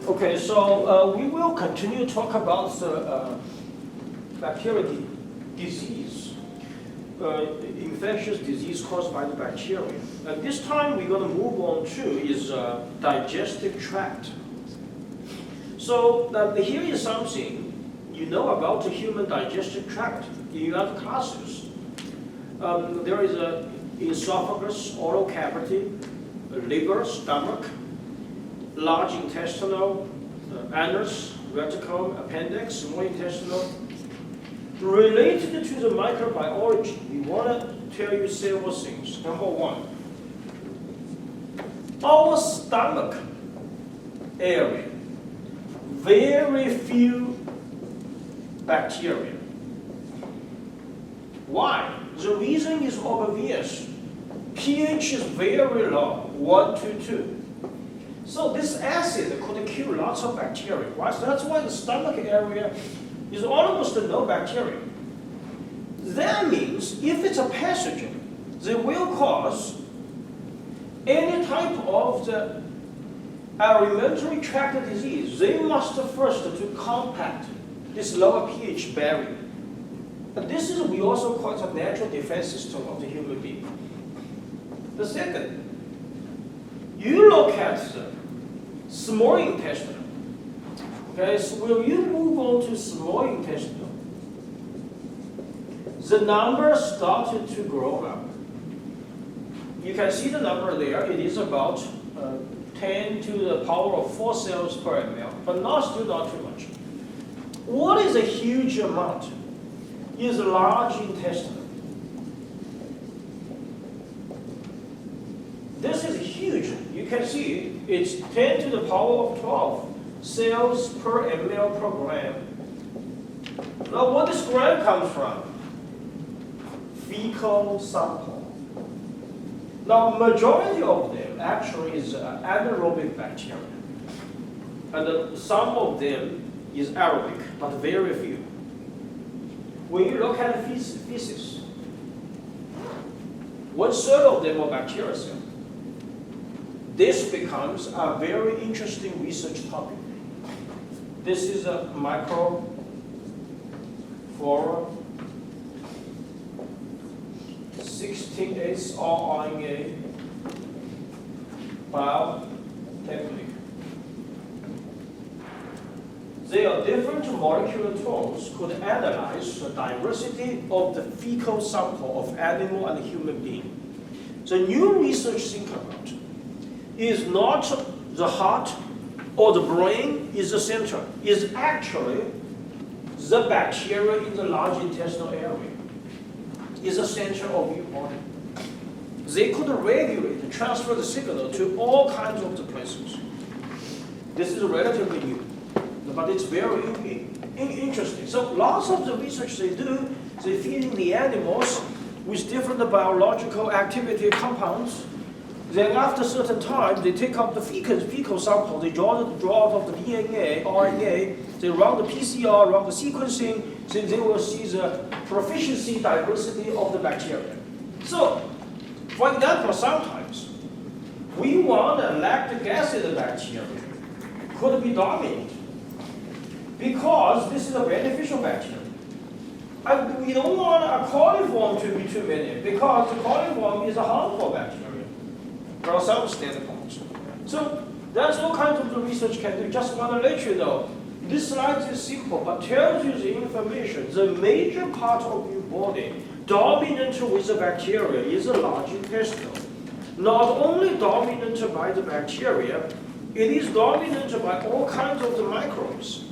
Okay, so we will continue to talk about the bacterial disease, infectious disease caused by the bacteria. And this time we're going to move on to is digestive tract. So here is something you know about the human digestive tract in your other classes. There is a esophagus, oral cavity, liver, stomach, large intestinal, anus, reticulum, appendix, small intestinal. Related to the microbiology, we want to tell you several things. Number one, our stomach area, very few bacteria. Why? The reason is obvious. pH is very low, 1 to 2. So this acid could kill lots of bacteria. Right? So that's why the stomach area is almost no bacteria. That means if it's a pathogen, they will cause any type of the alimentary tract disease. They must first to compact this lower pH barrier. But this is we also call it a natural defense system of the human being. The second, you look at the small intestine. Okay, so when you move on to small intestine, the number started to grow up. You can see the number there. It is about 10 to the power of 4 cells per ml, but still not too much. What is a huge amount? Is large intestine. This is huge. You can see it's 10 to the power of 12 cells per ml per gram. Now, what this gram comes from? Fecal sample. Now, majority of them actually is anaerobic bacteria, and some of them is aerobic, but very few. When you look at the feces, 1/3 of them are bacteria cells. This becomes a very interesting research topic. This is a microflora, 16S RNA biotechnique. They are different molecular tools could analyze the diversity of the fecal sample of animal and human being. The new research think about is not the heart or the brain is the center, is actually the bacteria in the large intestinal area, is the center of your body. They could regulate, transfer the signal to all kinds of the places. This is relatively new, but it's very interesting. So lots of the research they do, they feeding the animals with different biological activity compounds. Then after a certain time, they take up the fecal sample, they draw out of the DNA, RNA, they run the PCR, run the sequencing, then they will see the proficiency diversity of the bacteria. So, for example, sometimes we want a lactic acid bacteria could be dominant because this is a beneficial bacteria. And we don't want a coliform to be too many because the coliform is a harmful bacteria from some standpoints. So that's all kinds of the research can do. Just want to let you know, this slide is simple, but tells you the information. The major part of your body dominant with the bacteria is the large intestine. Not only dominant by the bacteria, it is dominant by all kinds of the microbes.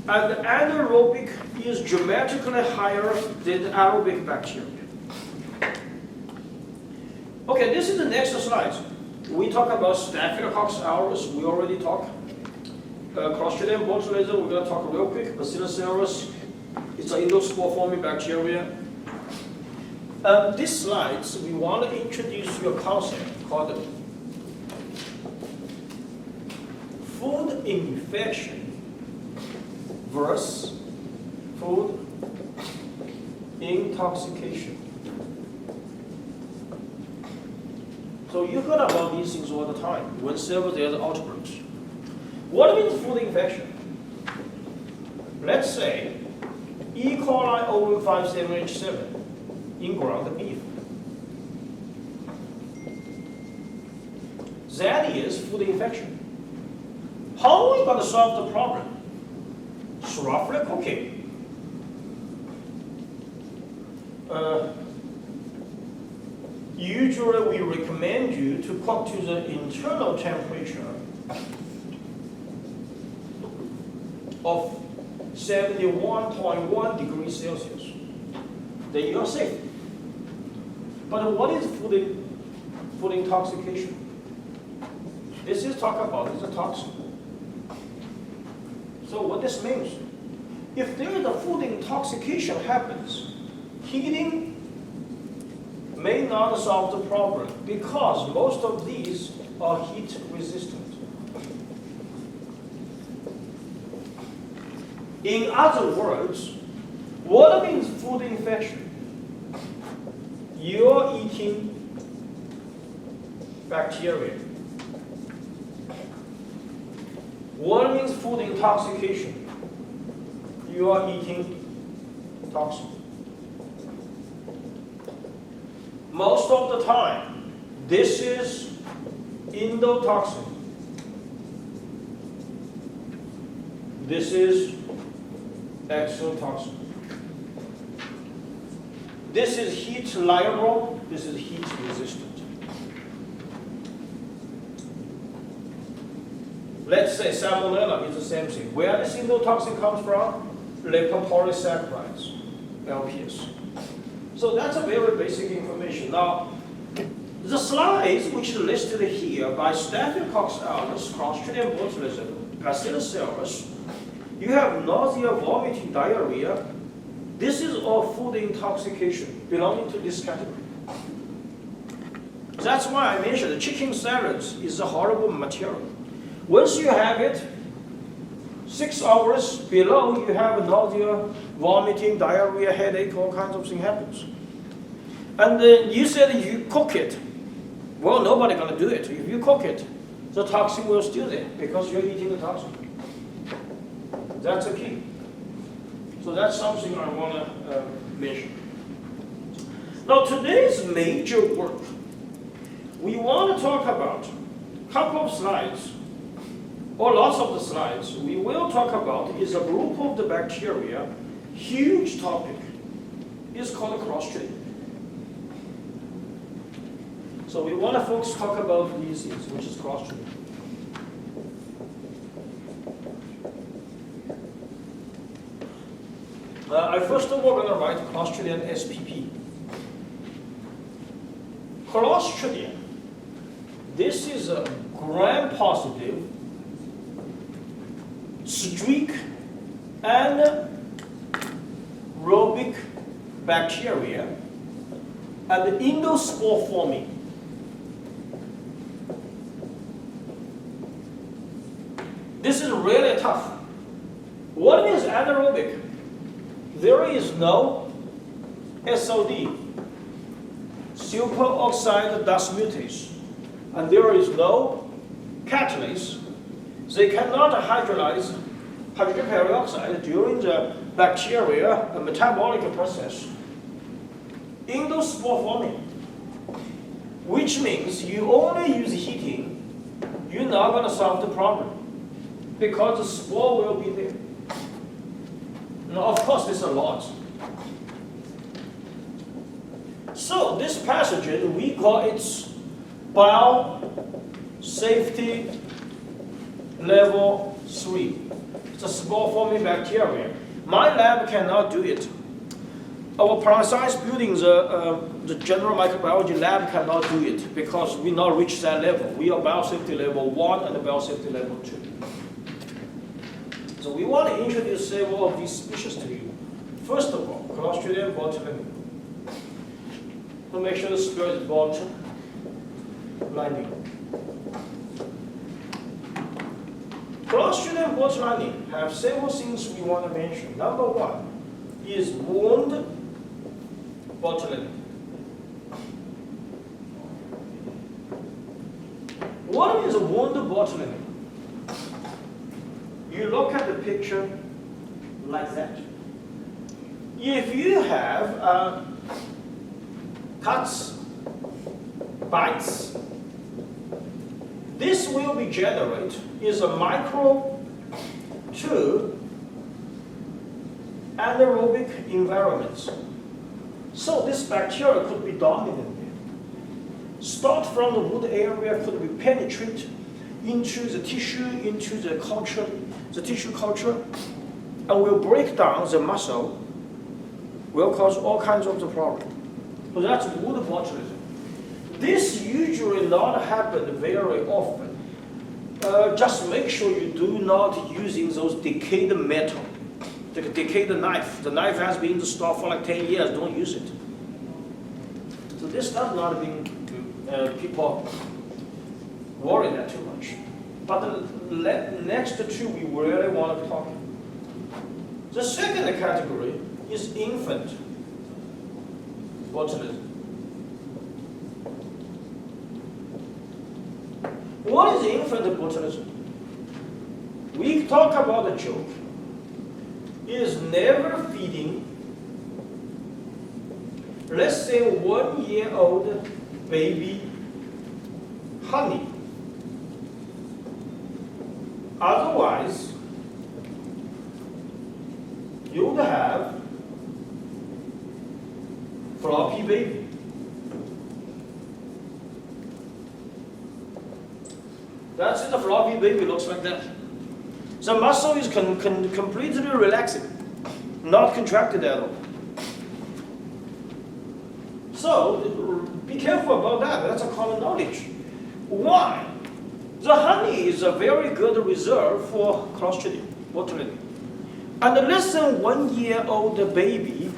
And anaerobic is dramatically higher than aerobic bacteria. Okay, this is the next slide. We talk about Staphylococcus aureus. We already talked. Clostridium botulism, we're going to talk real quick. Bacillus cereus, it's an endospore-forming bacteria. This slide, we want to introduce you a concept called food infection versus food intoxication. So you heard about these things all the time. Whenever there's outbreaks, What means food infection? Let's say E. coli ovum 57H7 in ground beef. That is food infection. How are we going to solve the problem? Roughly cooking. Usually we recommend you to cook to the internal temperature of 71.1 degrees Celsius. Then you are safe. But what is food intoxication? This is talk about is a toxin. So what this means, if there is a food intoxication happens, heating may not solve the problem because most of these are heat resistant. In other words, what means food infection? You're eating bacteria. What means food intoxication? You are eating toxin. Most of the time, this is endotoxin. This is exotoxin. This is heat liable, this is heat resistant. Let's say salmonella is the same thing. Where this endotoxin comes from? Lipopolysaccharides, LPS. So that's a very basic information. Now, the slides which are listed here by Staphylococcus aureus, Clostridium botulism, Bacillus cereus, you have nausea, vomiting, diarrhea. This is all food intoxication belonging to this category. That's why I mentioned the chicken salads is a horrible material. Once you have it, 6 hours below, you have nausea, vomiting, diarrhea, headache, all kinds of things happens. And you said you cook it. Well, nobody gonna do it. If you cook it, the toxin will still there because you're eating the toxin. That's the key. So that's something I wanna mention. Now today's major work, we want to talk about a couple of slides, or lots of the slides. We will talk about is a group of the bacteria, huge topic. It's called Clostridium. So we want to folks talk about these things, which is Clostridium. I first of all going to write Clostridium SPP. Clostridium. This is a gram-positive streak anaerobic bacteria and endospore forming. This is really tough. What is anaerobic? There is no SOD, superoxide dismutase, and there is no catalase. They cannot hydrolyze hydrogen peroxide during the bacteria metabolic process. Endospore forming, which means you only use heating, you're not going to solve the problem because the spore will be there. Now, of course, there's a lot. So this pathogen, we call it biosafety level 3. It's a spore-forming bacteria. My lab cannot do it. Our precise buildings, the general microbiology lab cannot do it because we not reach that level. We are biosafety level 1 and biosafety level 2. So we want to introduce several of these species to you. First of all, Clostridium botulinum. To make sure the sphere is botulinum. Clostridium botulinum have several things we want to mention. Number one is wound botulinum. What is wound botulinum? You look at the picture like that. If you have cuts, bites, this will be generated is a micro to anaerobic environments. So this bacteria could be dominant there. Start from the wood area, could be penetrate into the tissue, into the culture, the tissue culture, and will break down the muscle, will cause all kinds of the problem. So that's wood botulism. This usually not happen very often. Just make sure you do not using those decayed metal. The decayed knife. The knife has been in the store for like 10 years, don't use it. So this does not mean people worry that too much. But the next two we really want to talk. The second category is infant botulism. What is infant botulism? We talk about a joke. It is never feeding, let's say 1-year-old baby honey. Otherwise, you would have floppy baby. That's it, the floppy baby looks like that. The muscle is completely relaxing, not contracted at all. So be careful about that. That's a common knowledge. Why? The honey is a very good reserve for Clostridium botulinum. And less than 1-year-old baby,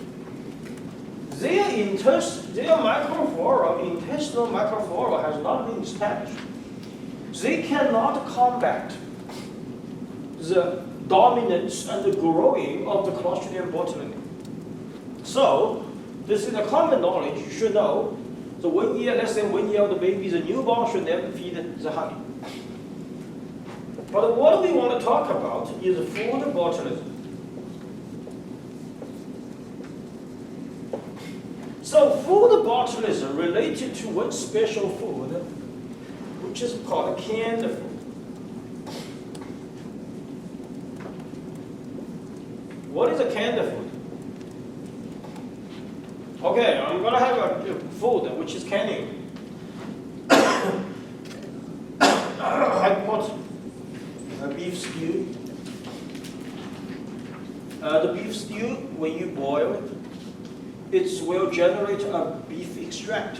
their microflora, intestinal microflora has not been established. They cannot combat the dominance and the growing of the Clostridium botulinum. So, this is a common knowledge. You should know the less than 1-year-old baby, the newborn should never feed the honey. But what we want to talk about is food botulism. So food botulism related to one special food, which is called canned food. What is a canned food? Okay, I'm going to have a food which is canning. I put a beef stew. The beef stew, when you boil it, it will generate a beef extract.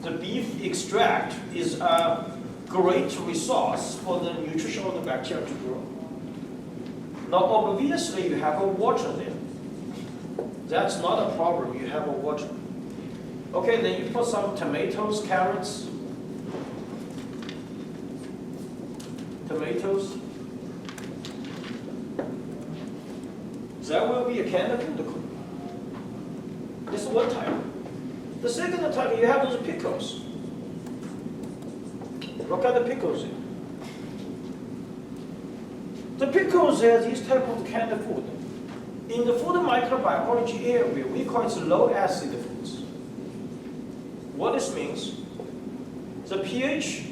The beef extract is a great resource for the nutrition of the bacteria to grow. Now, obviously, you have a water there. That's not a problem. You have a water. Okay, then you put some tomatoes, carrots, tomatoes. That will be a canned food. This is one type. The second type, you have those pickles. Look at the pickles here. The pickles are these type of canned food. In the food microbiology area, we call it low acid foods. What this means, the pH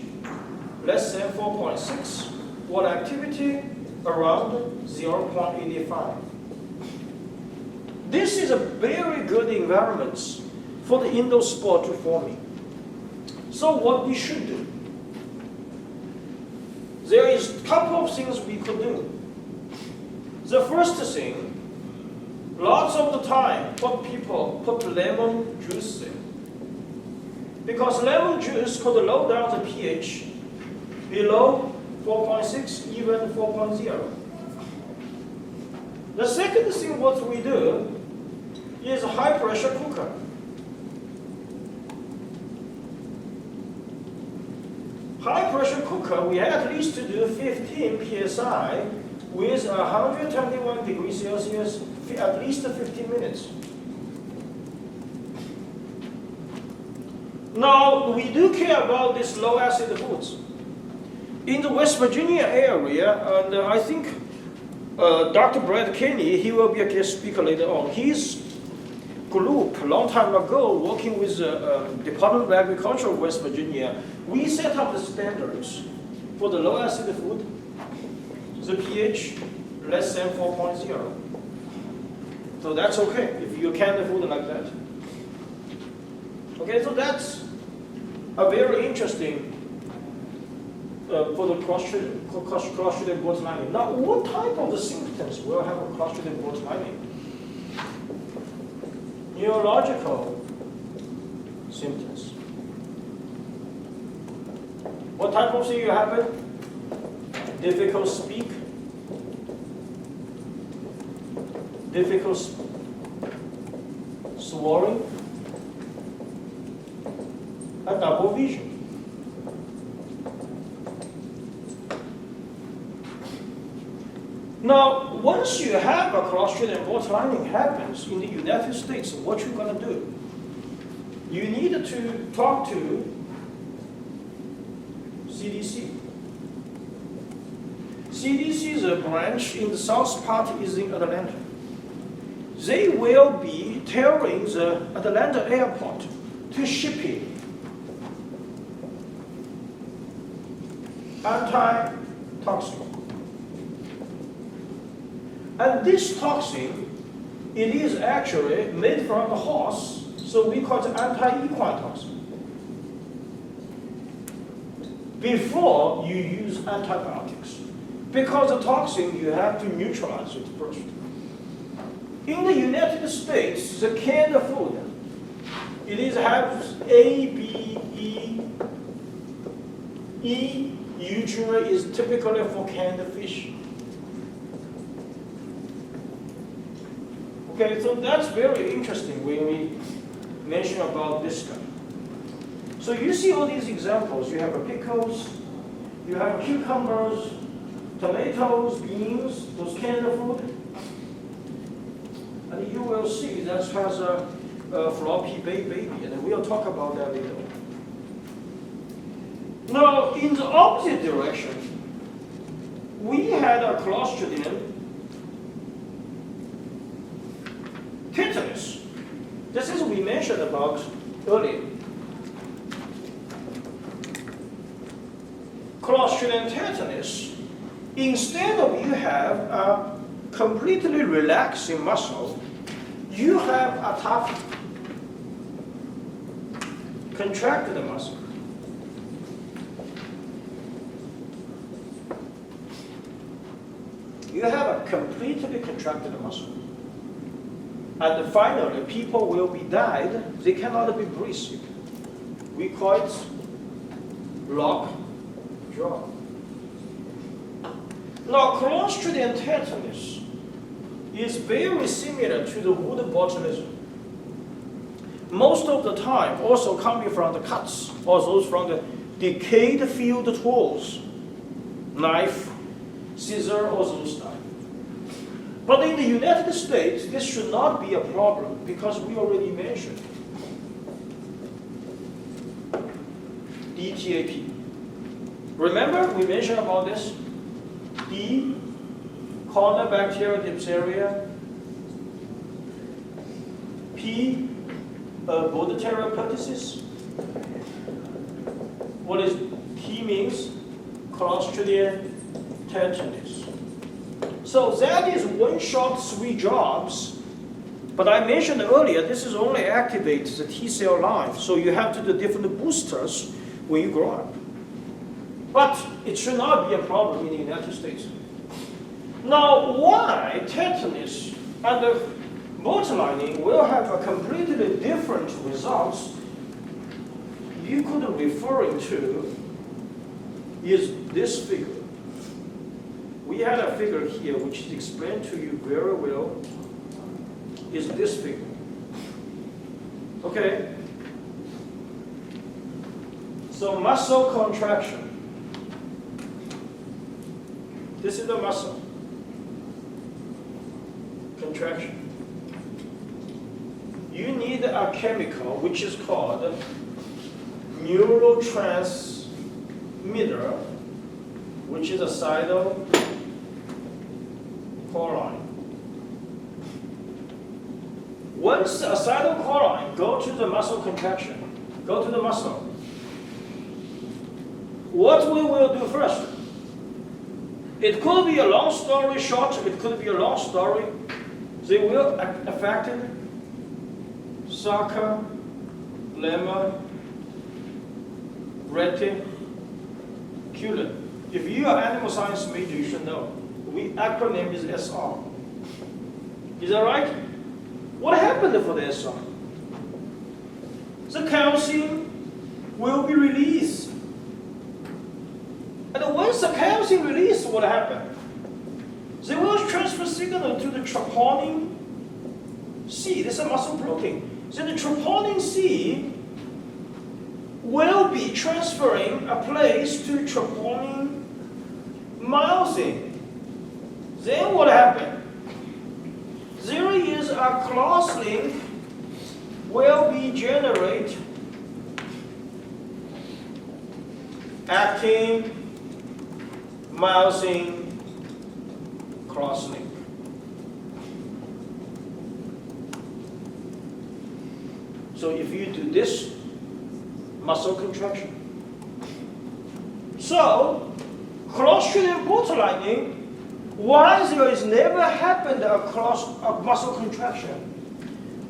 less than 4.6, water activity around 0.85. This is a very good environment for the endospore to forming. So what we should do? There is a couple of things we could do. The first thing, lots of the time, people put lemon juice in. Because lemon juice could lower down the pH below 4.6, even 4.0. The second thing what we do is a high pressure cooker. High pressure cooker, we at least do 15 psi with 121 degrees Celsius, at least 15 minutes. Now, we do care about these low acid foods. in the West Virginia area, and I think Dr. Brad Kenny, he will be a guest speaker later on. His group, a long time ago, working with the Department of Agriculture of West Virginia, we set up the standards for the low acid food, the pH less than 4.0. So that's okay if you can the food like that. Okay, so that's a very interesting for the Clostridium botulinum. Now, what type of the symptoms will have a Clostridium botulinum? Neurological symptoms. What type of thing you happen? Difficult speak. Difficult swallowing. And double vision. Now, once you have a Clostridium botulinum happens in the United States, what you're going to do? You need to talk to CDC. CDC is a branch in the south part is in Atlanta. They will be telling the Atlanta airport to ship in anti-toxin. And this toxin, it is actually made from the horse, so we call it anti-equine toxin. Before you use antibiotics, because the toxin, you have to neutralize it first. In the United States, the canned food, it is has A, B, E. E usually is typically for canned fish. Okay, so that's very interesting when we mention about this stuff. So you see all these examples. You have pickles, you have cucumbers, tomatoes, beans, those canned food. And you will see that has a floppy baby, and we'll talk about that later. Now, in the opposite direction, we had a Clostridium tetanus. This is what we mentioned about earlier. Clostridium tetanus, instead of you have a completely relaxing muscle, you have a tough, contracted muscle. You have a completely contracted muscle. And finally, people will be died. They cannot be breathed. We call it lock jaw. Now, Clostridium tetanus is very similar to the wood botulism. Most of the time, also coming from the cuts, also from the decayed field tools, knife, scissor, all those stuff. But in the United States, this should not be a problem because we already mentioned DTaP. Remember we mentioned about this? D, Corynebacterial diphtheria. P, Bordetella pertussis. What is T means? Clostridium tetanus. So that is one shot, 3 jobs. But I mentioned earlier, this is only activates the T cell line. So you have to do different boosters when you grow up. But it should not be a problem in the United States. Now, why tetanus and the botulinum will have a completely different results? You could refer to is this figure. We had a figure here which is explained to you very well, is this figure. Okay? So muscle contraction. This is the muscle contraction. You need a chemical which is called neurotransmitter which is acetylcholine. Once acetylcholine go to the muscle contraction, go to the muscle, what we will do first? It could be a long story short, it could be a long story. They will affect sarcolemma reticulum. If you are animal science major, you should know. Acronym is SR. Is that right? What happened for the SR? The calcium will be released. And once the calcium released, what happened? They will transfer signal to the troponin C. This is a muscle protein. So the troponin C will be transferring a place to troponin myosin. Then what happened? There is a cross-link will be generated actin myosin cross-link. So if you do this muscle contraction, so cross-straining botulinum, why there is never happened across a muscle contraction?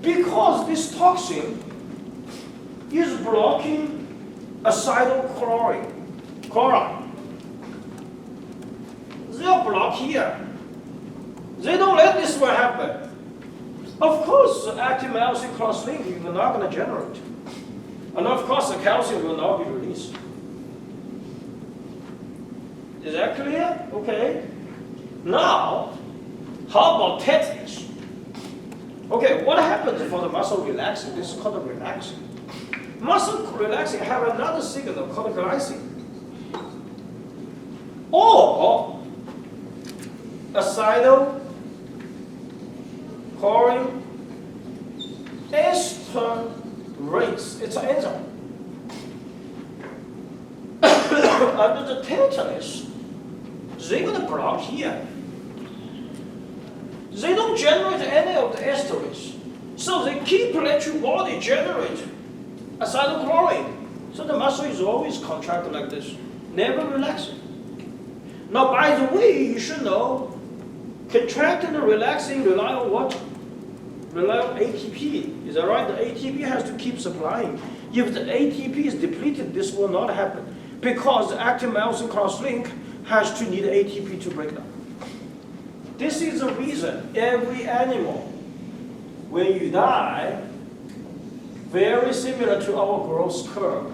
Because this toxin is blocking acetylcholine. They are blocked here. They don't let this one happen. Of course, the active myosin cross-link you are not going to generate. And of course, the calcium will not be released. Is that clear? Okay. Now, how about tetanus? Okay, what happens for the muscle relaxing? This is called the relaxing. Muscle relaxing have another signal called glycine. Or acetylcholine esterase. It's an enzyme. Under the tetanus, they're going to block here. They don't generate any of the esterase. So they keep let your body generate acetylcholine. So the muscle is always contracted like this, never relaxing. Now, by the way, you should know, contracting and relaxing rely on what? Rely on ATP. Is that right? The ATP has to keep supplying. If the ATP is depleted, this will not happen. Because the active myosin cross-link has to need ATP to break down. This is the reason every animal, when you die, very similar to our growth curve.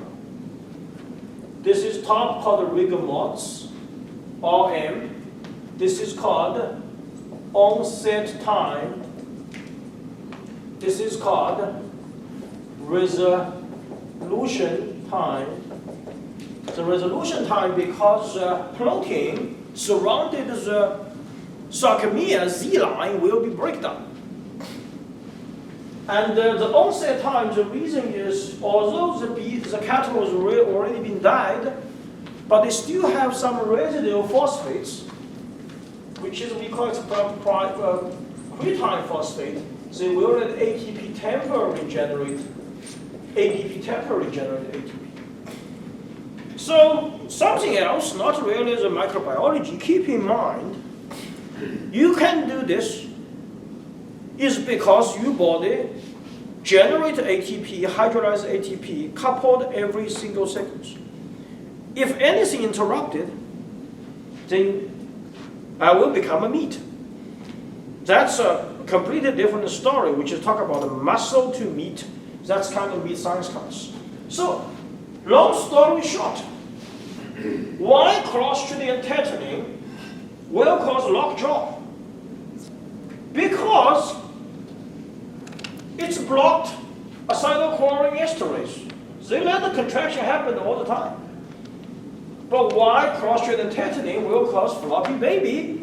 This is top called rigor mortis, RM. This is called onset time. This is called resolution time. The resolution time because protein surrounded the sarcomere Z line will be breakdown. And the onset time, the reason is, although the cattle has already been died, but they still have some residual phosphates, which is, we call it creatine phosphate. They will let ATP temporarily generate, ADP temporarily generate ATP. So something else, not really the microbiology, keep in mind, you can do this is because your body generates ATP, hydrolyzed ATP, coupled every single second. If anything interrupted, then I will become a meat. That's a completely different story, which is talk about the muscle to meat. That's kind of meat science class. So, long story short, why Clostridium tetani will cause lockjaw? Because it's blocked acetylcholine esterase. They let the contraction happen all the time. But why Clostridium tetani will cause floppy baby?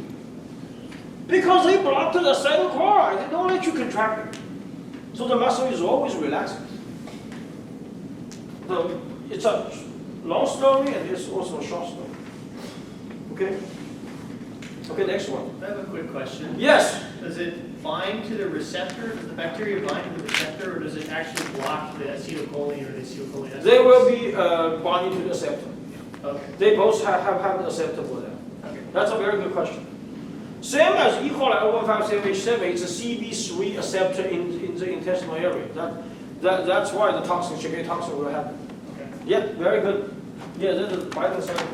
Because they blocked the acetylcholine. They don't let you contract it. So the muscle is always relaxing. So it's a long story and it's also a short story. Okay? Okay, next one. I have a quick question. Yes? Does it bind to the receptor? Does the bacteria bind to the receptor, or does it actually block the acetylcholine or the acetylcholine? They will be binding to the receptor. Okay. They both have the receptor for that. Okay. That's a very good question. Same as E. coli 1578H7, it's a CB3 receptor in the intestinal area. That's why the toxin, Chicago toxin will happen. Okay. Yeah, very good. Yeah, that's the binding site.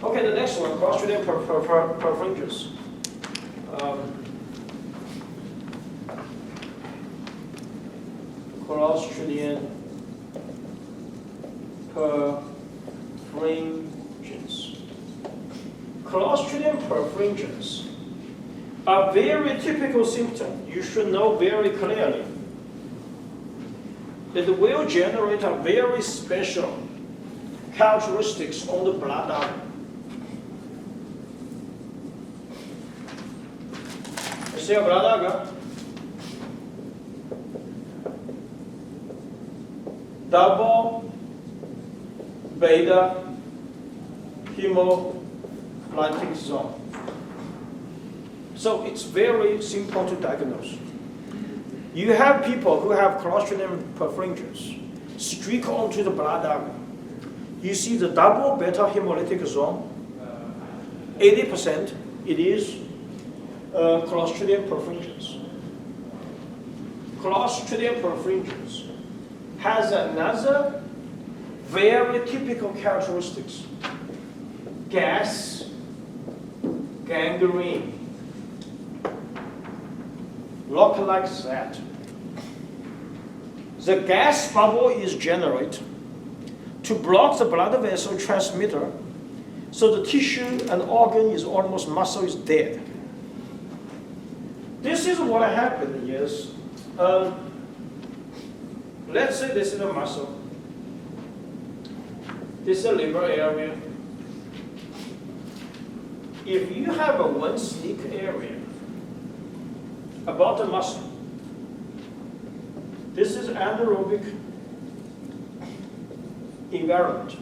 Okay, the next one, Clostridium perfringens. Clostridium perfringens. Clostridium perfringens are very typical symptom. You should know very clearly. It will generate a very special characteristics on the blood agar. You see a blood agar? Double beta hemolytic zone. So it's very simple to diagnose. You have people who have Clostridium perfringens streak onto the blood agar. You see the double beta hemolytic zone, 80% it is Clostridium perfringens. Clostridium perfringens has another very typical characteristics. Gas, gangrene. Look like that. The gas bubble is generated to block the blood vessel transmitter, so the tissue and organ is almost muscle is dead. This is what happened, yes. Let's say this is a muscle. This is a liver area. If you have a one sleek area about the muscle, this is anaerobic environment.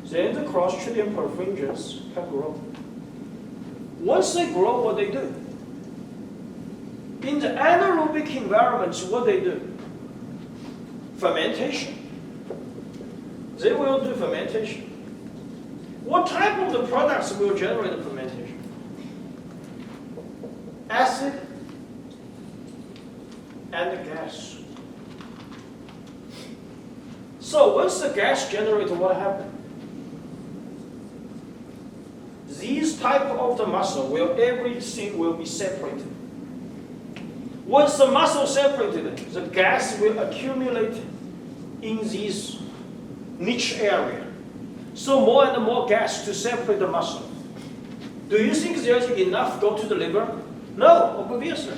Then the Clostridium perfringens can grow. Once they grow, what they do? In the anaerobic environments, what they do? Fermentation. They will do fermentation. What type of the products will generate the fermentation? Acid and the gas. So once the gas generates, what happens? These type of the muscle everything will be separated. Once the muscle separated, the gas will accumulate in this niche area. So more and more gas to separate the muscle. Do you think there's enough go to the liver? No, obviously.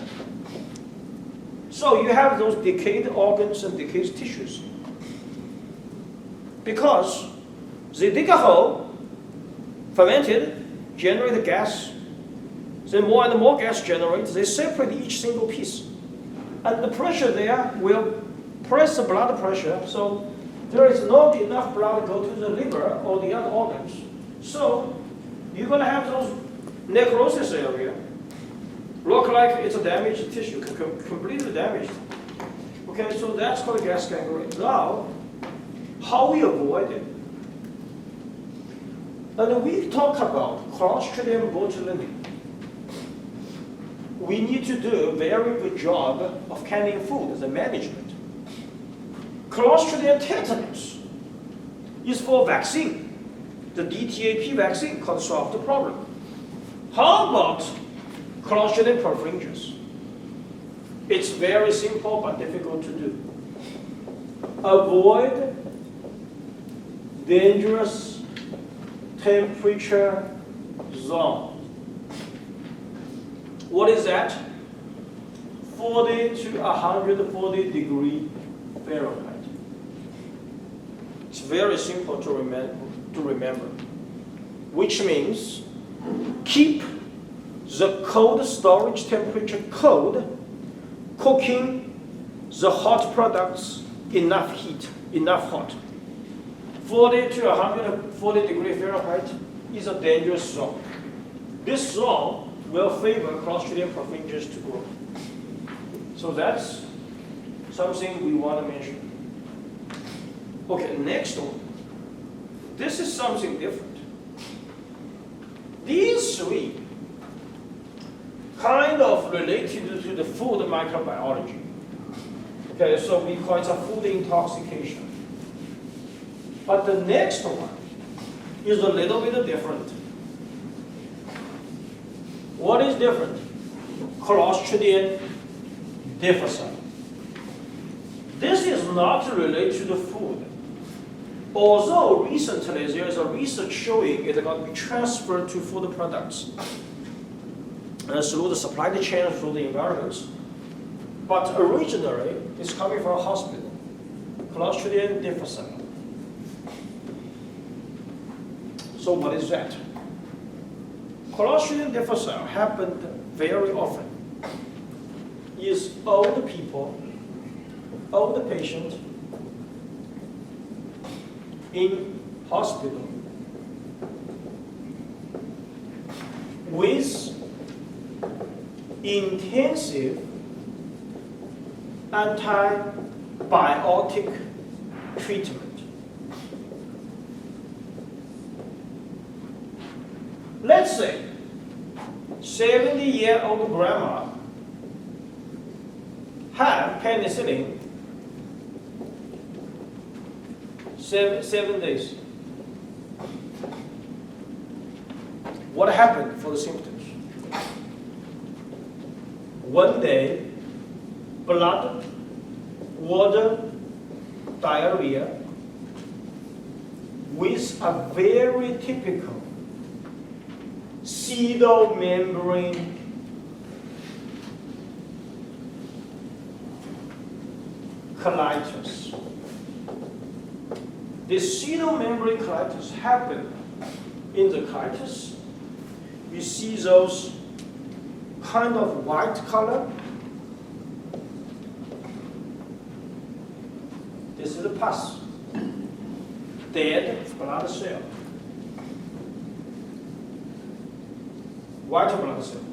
So you have those decayed organs and decayed tissues. Because they dig a hole, fermented, generate the gas, then more and more gas generates, they separate each single piece. And the pressure there will press the blood pressure, so there is not enough blood go to the liver or the other organs. So you're going to have those necrosis area, look like it's a damaged tissue, completely damaged. Okay, so that's called gas gangrene. Now, how we avoid it? And we talk about Clostridium botulinum. We need to do a very good job of canning food as a management. Clostridium tetanus is for vaccine. The DTaP vaccine can solve the problem. How about Clostridium perfringens? It's very simple but difficult to do. Avoid dangerous temperature zone. What is that? 40 to 140 degree Fahrenheit. It's very simple to remember. Which means keep the cold storage temperature cold, cooking the hot products enough heat, enough hot. 40 to 140 degrees Fahrenheit is a dangerous zone. This zone will favor Clostridium perfringens to grow. So that's something we want to mention. Okay, next one. This is something different. These three kind of related to the food microbiology. Okay, so we call it a food intoxication. But the next one is a little bit different. What is different? Clostridium difficile. This is not related to the food. Although recently there is a research showing it can be transferred to food products through the supply chain, through the environments. But originally, it's coming from a hospital. Clostridium difficile. So what is that? Clostridium difficile happened very often. Is old people, old patient in hospital with intensive antibiotic treatment. Let's say 70-year-old grandma had penicillin 7 days. What happened for the symptoms? One day, blood, water, diarrhea, with a very typical pseudomembrane colitis. This pseudomembrane colitis happened in the colitis. You see those kind of white color. This is a pus, dead blood cell, white blood cell.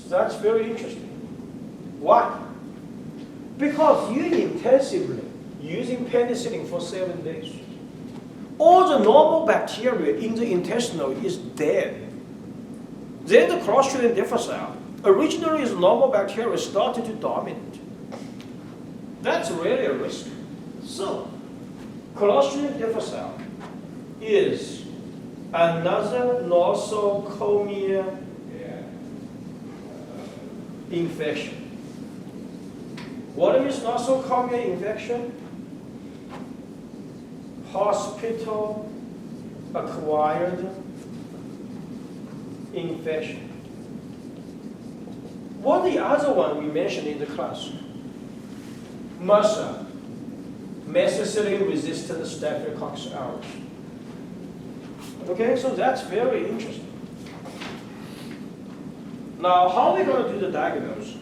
That's very interesting. Why? Because you intensively using penicillin for 7 days. All the normal bacteria in the intestinal is dead. Then the Clostridium difficile, originally is normal bacteria, started to dominate. That's really a risk. So, Clostridium difficile is another nosocomial infection. What is nosocomial infection? Hospital-acquired infection. What the other one we mentioned in the class? MRSA, methicillin-resistant Staphylococcus aureus. Okay, so that's very interesting. Now, how are we going to do the diagnose?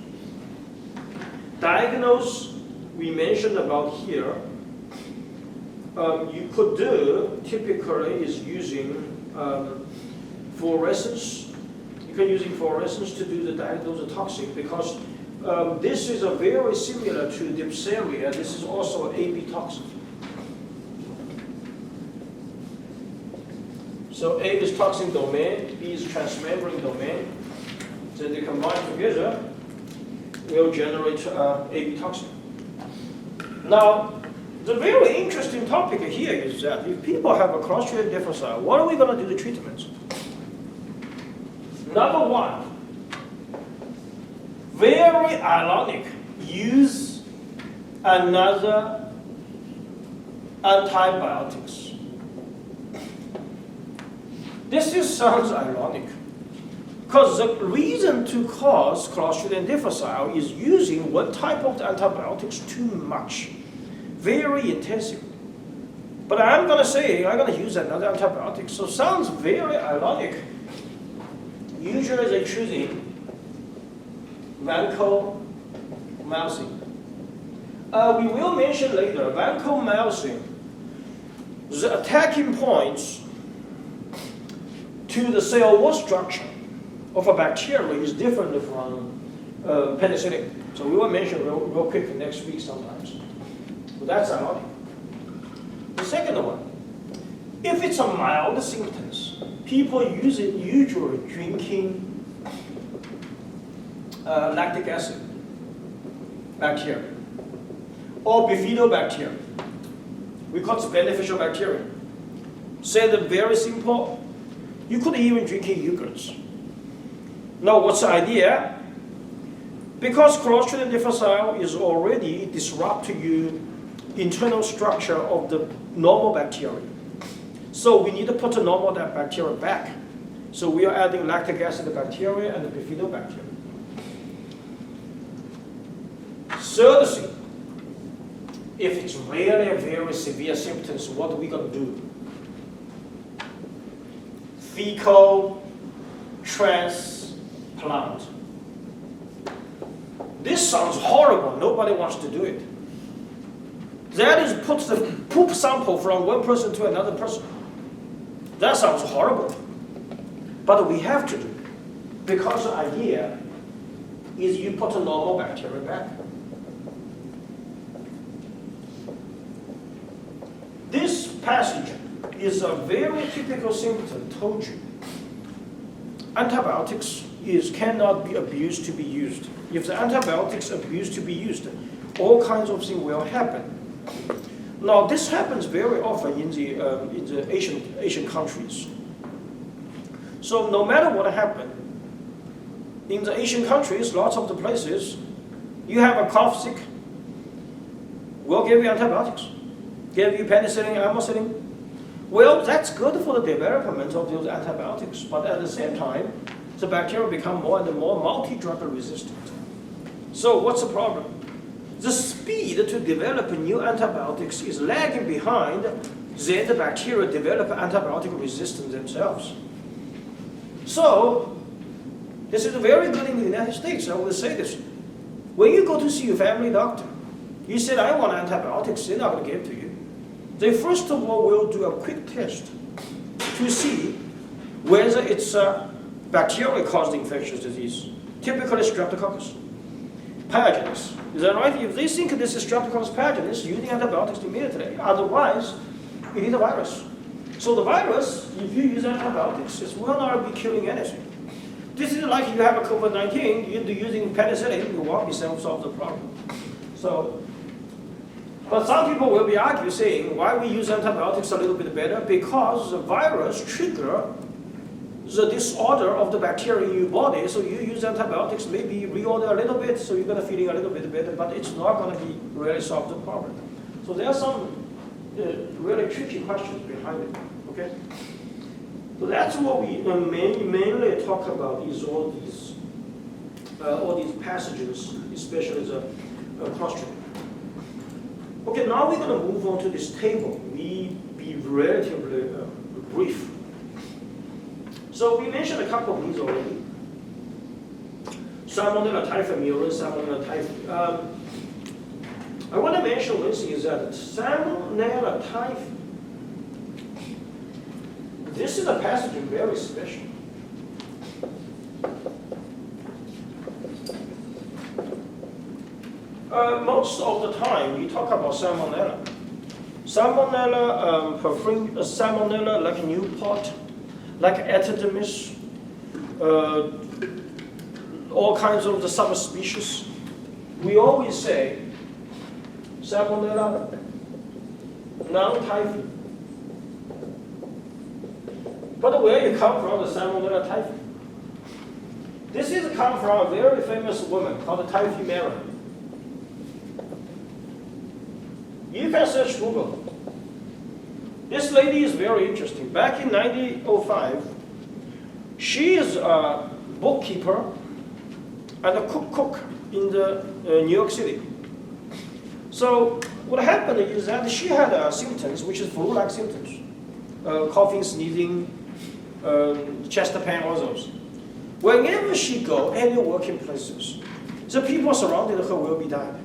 Diagnose, we mentioned about here, you could do, typically, is using fluorescence. You can use fluorescence to do the diagnose of toxic because this is a very similar to diphtheria. This is also an AB toxin. So A is toxin domain, B is transmembrane domain. Then they combine together, will generate AB toxin. Now, the very interesting topic here is that if people have a Clostridium difficile, what are we going to do the treatments? Number one, very ironic, use another antibiotics. This sounds ironic. Because the reason to cause Clostridium difficile is using one type of the antibiotics too much, very intensively. But I'm going to say I'm going to use another antibiotic. So sounds very ironic. Usually they're choosing vancomycin vancomycin. We will mention later, vancomycin, the attacking points to the cell wall structure of a bacteria is different from penicillin. So we will mention real quick next week sometimes. So that's out. The second one, if it's a mild symptoms, people use it usually drinking lactic acid bacteria or bifidobacteria. We call it beneficial bacteria. Said very simple, you could even drink yogurts. Now what's the idea? Because Clostridium difficile is already disrupting your internal structure of the normal bacteria. So we need to put the normal bacteria back. So we are adding lactic acid bacteria and the bifidobacteria. Third thing, if it's really a very severe symptoms, what are we going to do? Fecal transplant. This sounds horrible. Nobody wants to do it. That is put the poop sample from one person to another person. That sounds horrible. But we have to do it. Because the idea is you put a normal bacteria back. This passage is a very typical symptom, told you. Antibiotics cannot be abused to be used. If the antibiotics abused to be used, all kinds of things will happen. Now, this happens very often in the Asian countries. So no matter what happened, in the Asian countries, lots of the places, you have a cough sick, we'll give you antibiotics. Give you penicillin, amoxicillin. Well, that's good for the development of those antibiotics, but at the same time, the bacteria become more and more multi-drug resistant. So what's the problem? The speed to develop new antibiotics is lagging behind then the bacteria develop antibiotic resistance themselves. So this is very good in the United States. I will say this. When you go to see your family doctor, you said, I want antibiotics, they're not going to give it to you. They first of all will do a quick test to see whether it's a bacteria-caused infectious disease, typically streptococcus pyogenes. Is that right? If they think this is streptococcus pyogenes, using antibiotics immediately. Otherwise, you need a virus. So the virus, if you use antibiotics, it will not be killing anything. This is like you have a COVID-19, you're using penicillin, you won't be able to solve the problem. So, but some people will be arguing, saying, why we use antibiotics a little bit better? Because the virus trigger the disorder of the bacteria in your body, so you use antibiotics, maybe reorder a little bit, so you're going to feeling a little bit better, but it's not going to be really solve the problem. So there are some really tricky questions behind it, okay? So that's what we mainly talk about is all these passages, especially the Clostridium. Okay, now we're going to move on to this table. We be relatively brief. So we mentioned a couple of these already. Salmonella typhi, Salmonella typhi. I want to mention one thing is that Salmonella typhi, this is a passage very special. Most of the time we talk about Salmonella. Salmonella, Salmonella like Newport, like epidermis, all kinds of the subspecies. We always say Salmonella non-typhi. But where you come from, the Salmonella typhi? This is come from a very famous woman called Typhi Mary. You can search Google. This lady is very interesting. Back in 1905, she is a bookkeeper and a cook in the New York City. So what happened is that she had symptoms, which is flu-like symptoms, coughing, sneezing, chest pain, all those. Whenever she go any working places, the people surrounding her will be died.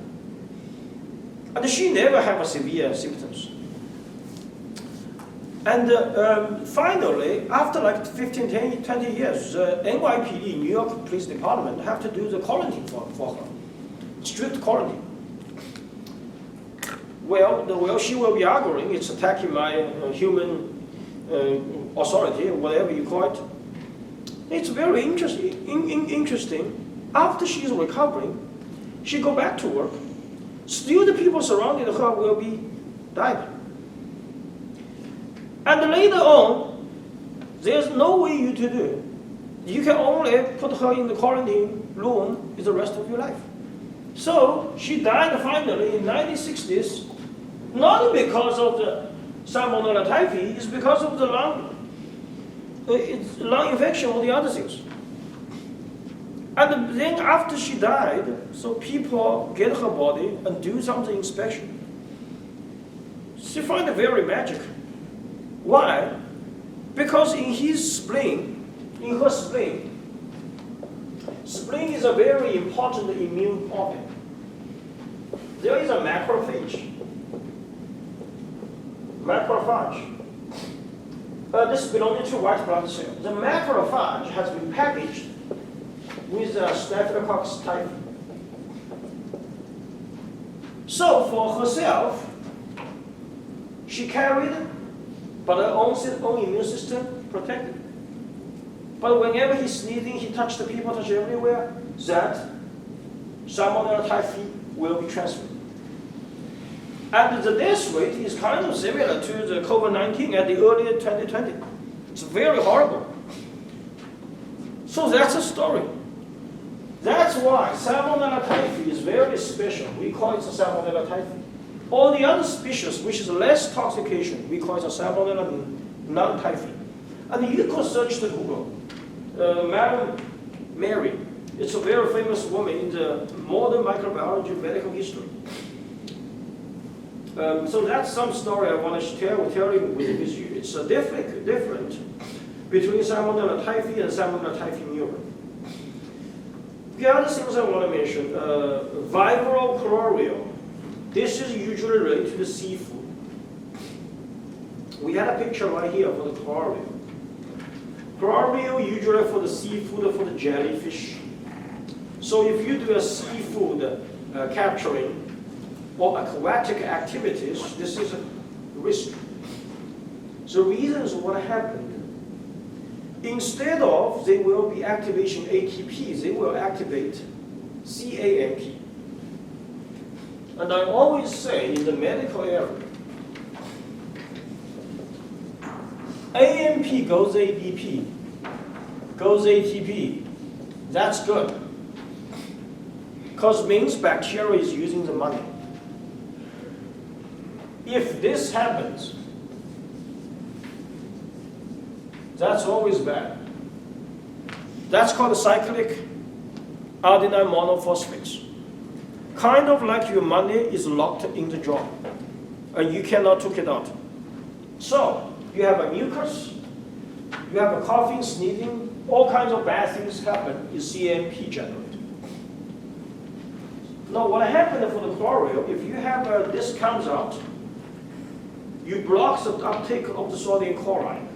And she never have severe symptoms. And finally, after like 15, 20 years, the NYPD, New York Police Department, have to do the quarantine for her. Strict quarantine. Well, she will be arguing it's attacking my human authority, whatever you call it. It's very interesting. After she's recovering, she go back to work. Still the people surrounding her will be died. And later on, there's no way you to do. You can only put her in the quarantine room for the rest of your life. So she died finally in 1960s, not because of the Salmonella typhi, it's because of the lung infection or the other things. And then after she died, so people get her body and do something inspection. She find it very magic. Why? Because in his spleen, in her spleen is a very important immune organ. There is a macrophage. This belongs to white blood cell. The macrophage has been packaged with Staphylococcus typhi. So for herself, she carried, but her own immune system protected. But whenever he's sneezing, he touched the people, touched everywhere, that Salmonella typhi will be transferred. And the death rate is kind of similar to the COVID-19 at the early 2020. It's very horrible. So that's a story. That's why Salmonella typhi is very special. We call it the Salmonella typhi. All the other species, which is less toxication, we call it the Salmonella non-typhi. And you could search the Google. Madam Mary, it's a very famous woman in the modern microbiology medical history. So that's some story I want to tell with you. It's a different between Salmonella typhi and Salmonella typhi mura. The other things I want to mention, Vibrio chlorio. This is usually related to seafood. We had a picture right here for the chlorio. Chlorio usually for the seafood, for the jellyfish. So if you do a seafood capturing or aquatic activities, this is a risk. The reason is what happened. Instead of they will be activation ATP, they will activate CAMP. And I always say in the medical area, AMP goes ADP, goes ATP. That's good. Because means bacteria is using the money. If this happens, that's always bad. That's called cyclic adenine monophosphates. Kind of like your money is locked in the jar, and you cannot take it out. So you have a mucus, you have a coughing, sneezing, all kinds of bad things happen. Is CAMP generated. Now what happened for the chlorio? If you have this comes out, you block the uptake of the sodium chloride.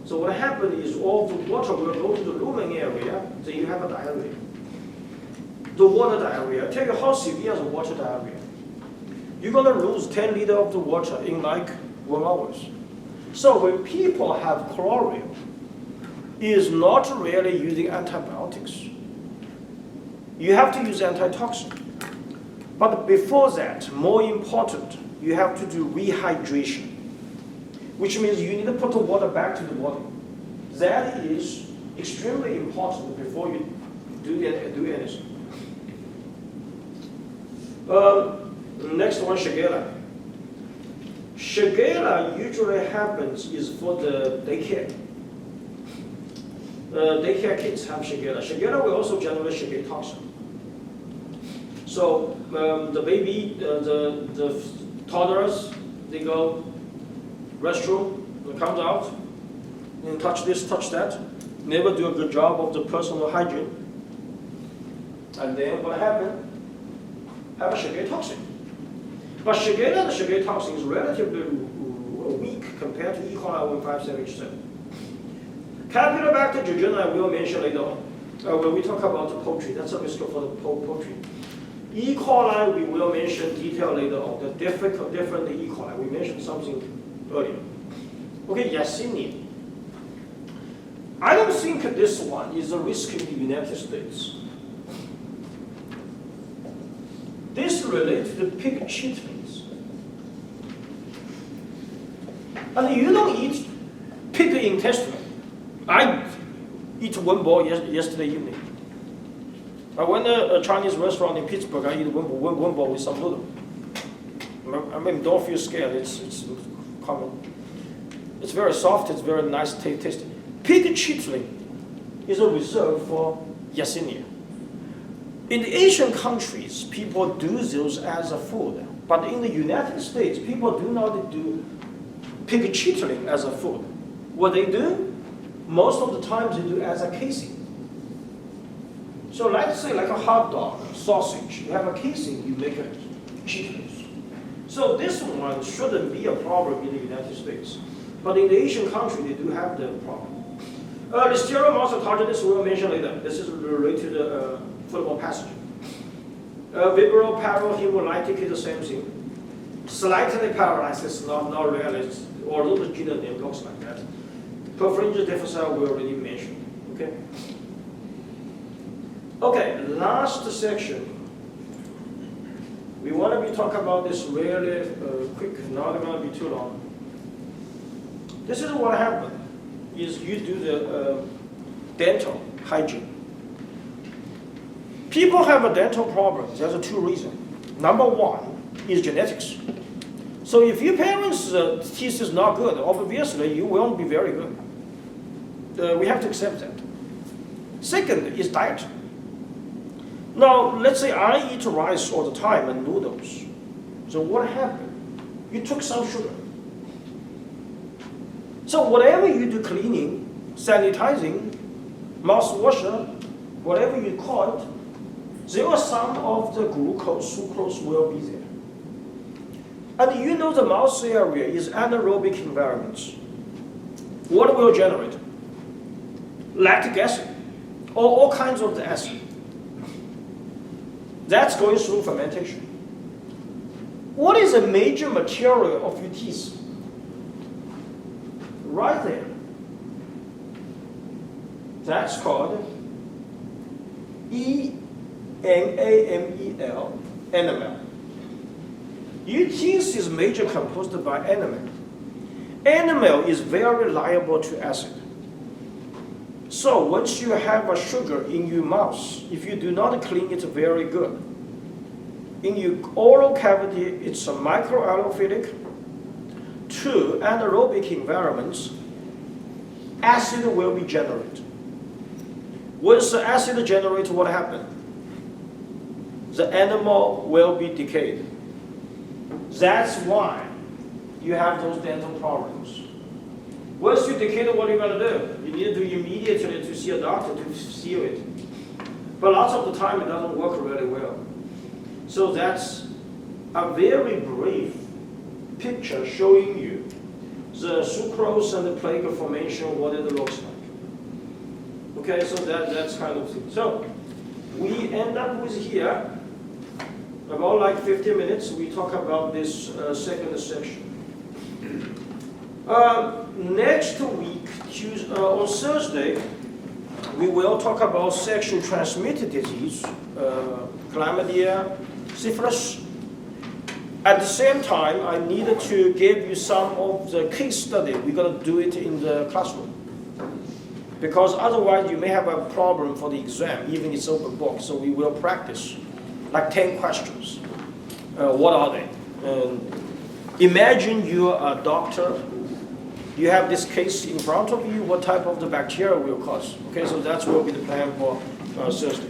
So what happens is all the water will go to the lumen area, then you have a diarrhea. The water diarrhea. Tell you how severe is the water diarrhea. You're going to lose 10 liters of the water in like 1 hour. So when people have chlorio, it is not really using antibiotics. You have to use antitoxin. But before that, more important, you have to do rehydration, which means you need to put the water back to the body. That is extremely important before you do anything. Next one, Shigella. Shigella usually happens is for the daycare. Daycare kids have Shigella. Shigella will also generate Shigella toxin. So the baby, the toddlers, they go restroom, it comes out, and touch this, touch that, never do a good job of the personal hygiene. And then what happened? Have a Shigella toxin. But Shigella, the Shigella toxin is relatively weak compared to E. coli 157H7. Campylobacter jejuni I will mention later on. When we talk about the poultry, that's a risk for the poultry. E. coli we will mention detail later on, the different E. coli. We mentioned something earlier. Okay, Yersinia. I don't think this one is a risk in the United States. This relates to the pig chitlings. And you don't eat pig intestine. I eat one bowl yesterday evening. I went to a Chinese restaurant in Pittsburgh. I eat one bowl with some noodle. I mean, don't feel scared. It's common. It's very soft. It's very nice tasting. Pig chitling is a reserve for Yersinia. In the Asian countries, people do those as a food. But in the United States, people do not do pig chitling as a food. What they do, most of the times they do as a casing. So let's say like a hot dog, sausage, you have a casing, you make a chitlings. So this one shouldn't be a problem in the United States. But in the Asian country, they do have the problem. Listeria monocytogenes we will mention later. This is related to the foodborne pathogen. Vibrio parahemolytic is the same thing. Slightly paralysis, not really, although the genome name looks like that. Peripheral difficile we already mentioned. Okay. Okay, last section. We want to be talking about this really quick, not going to be too long. This is what happened, is you do the dental hygiene. People have a dental problem. There's two reasons. Number one is genetics. So if your parents' teeth is not good, obviously you won't be very good. We have to accept that. Second is diet. Now, let's say I eat rice all the time and noodles. So what happened? You took some sugar. So whatever you do cleaning, sanitizing, mouthwasher, whatever you call it, there are some of the glucose, sucrose will be there. And you know the mouth area is anaerobic environments. What will generate? Lactic acid, or all kinds of the acid. That's going through fermentation. What is a major material of your teeth? Right there. That's called enamel, enamel. Your teeth is major composed by enamel. Enamel is very liable to acid. So once you have a sugar in your mouth, if you do not clean it very good, in your oral cavity, it's a microalveolic to anaerobic environments, acid will be generated. Once the acid generates, what happens? The animal will be decayed. That's why you have those dental problems. Once you decay, what are you going to do? You need to immediately to see a doctor to seal it. But lots of the time it doesn't work really well. So that's a very brief picture showing you the sucrose and the plaque formation, what it looks like. Okay, so that's kind of thing. So we end up with here, about like 50 minutes, we talk about this second section. Next week, on Thursday, we will talk about sexually transmitted disease, chlamydia, syphilis. At the same time, I needed to give you some of the case study. We're going to do it in the classroom. Because otherwise, you may have a problem for the exam, even if it's open book. So we will practice like 10 questions. What are they? Imagine you're a doctor. You have this case in front of you. What type of the bacteria will cause? Okay, so that will be the plan for Thursday.